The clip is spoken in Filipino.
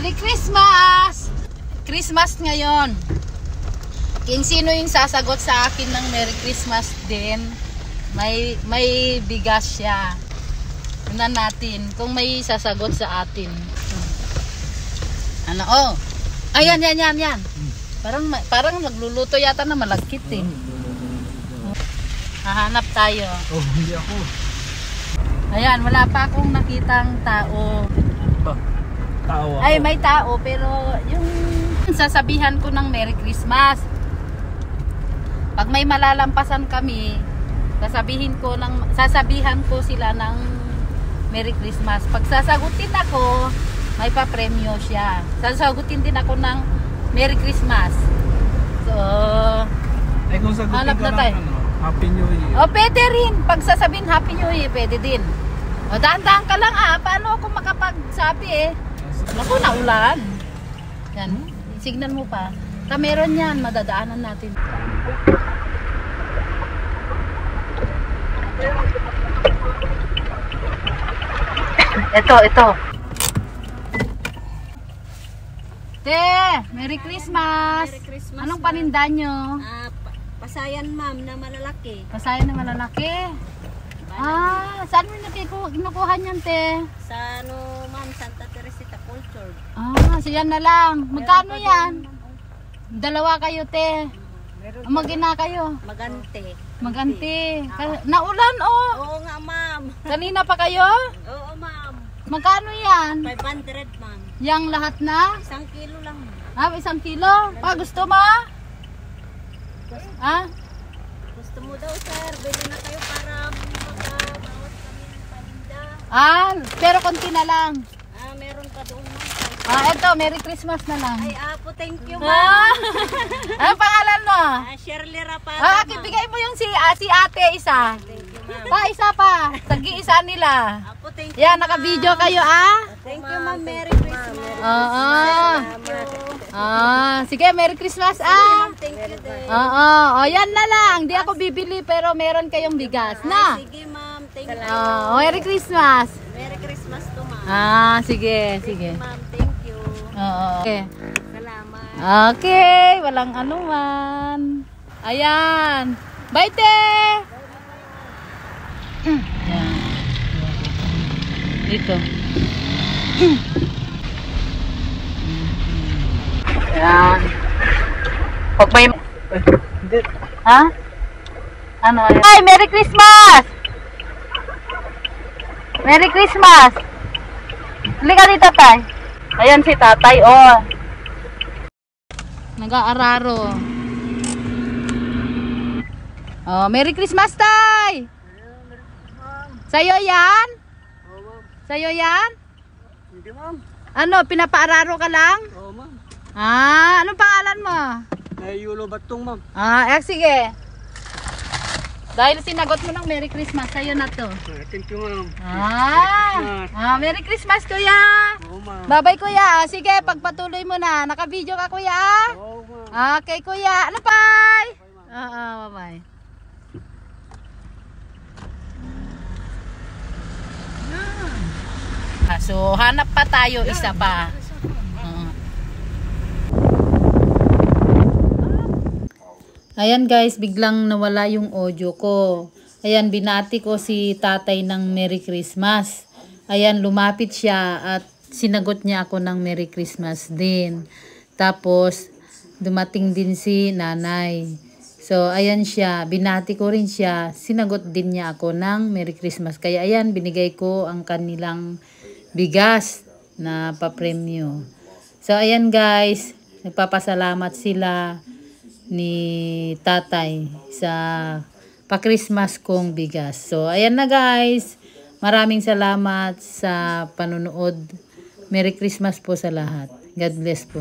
Merry Christmas! Christmas ngayon. Kung sino yung sasagot sa akin ng Merry Christmas din, may bigas siya. Tingnan natin kung may sasagot sa atin. Ano? Oh. Ayan, yan. Parang nagluluto yata na malagkit eh. Hahanap tayo. Oh, hindi ako. Ayan, wala pa akong nakitang tao. Tao ako. Ay, may tao pero yung sasabihan ko ng Merry Christmas. Pag may malalampasan kami, sasabihan ko sila ng Merry Christmas. Pag sasagutin ako, may pa-premyo siya. Sasagutin din ako ng Merry Christmas. So, ay kung sagutin ko ng Happy New Year. O, pwede rin. Pag sasabihin Happy New Year, pwede din. O, dahan-dahan ka lang Paano ako makapagsabi Naku, naulan. Yan. Signal mo pa. Meron yan. Madadaanan natin. Ito. Merry Christmas! Merry Christmas. Anong paninda nyo? Pasayan ma'am na malalaki. Pasayan na malalaki? Saan mo kinukuha niyan, te? Sa ma'am, Santa Teresita Culture. So yan na lang. Magkano yan? Dalawa kayo, te. Magina kayo. Magante. Naulan, Oo nga ma'am. Kanina pa kayo? Oo ma'am. Magkano yan? 500 ma'am. Yang lahat na? 1 kilo lang. 1 kilo? Gusto mo? Gusto mo daw sir, bili na kayo para makabawas kami ng paninda. Pero konti na lang. Meron pa doon ma'am. Ito, Merry Christmas na lang. Ay, thank you ma'am. Anong pangalan mo? Shirley Rapata. Bigay mo yung si ate isa. Thank you ma'am. Isa pa. Tagi-isa nila. Thank you. Yan, naka-video kayo Thank you ma'am, Merry Christmas. Sige, Merry Christmas Thank you din. Yan na lang. Di ako bibili pero meron kayong bigas na. Sige ma'am, thank you. Merry Christmas. Merry Christmas to ma'am. Sige. Ma'am, thank you. Okay. Salamat. Okay, walang anuman. Ayan. Bye, te! Ayan. Dito. Ayan. Pag may... Ano? Ay, Merry Christmas! Merry Christmas! Halika dito, tay. Ayan si tatay, nag-aararo. Merry Christmas, tay! Sa'yo yan? Sa'yo yan? Hindi ma'am. Ano, pinapaararo ka lang? Oo ma'am. Anong pangalan mo? Yulo Batong ma'am. Sige. Dahil sinagot mo ng Merry Christmas, sa'yo na to. Thank you ma'am. Merry Christmas, kuya. Oo ma'am. Bye-bye, kuya. Sige, pagpatuloy mo na. Naka-video ka, kuya. Oo ma'am. Okay, kuya. Ano, bye? Bye-bye. So, hanap pa tayo, isa pa. Ayan guys, biglang nawala yung audio ko. Ayan, binati ko si tatay ng Merry Christmas. Ayan, lumapit siya at sinagot niya ako ng Merry Christmas din. Tapos, dumating din si nanay. So, ayan siya, binati ko rin siya. Sinagot din niya ako ng Merry Christmas. Kaya ayan, binigay ko ang kanilang bigas na papremyo. So, ayan guys, nagpapasalamat sila ni tatay sa pa-Christmas kong bigas. So, ayan na guys. Maraming salamat sa panonood. Merry Christmas po sa lahat. God bless po.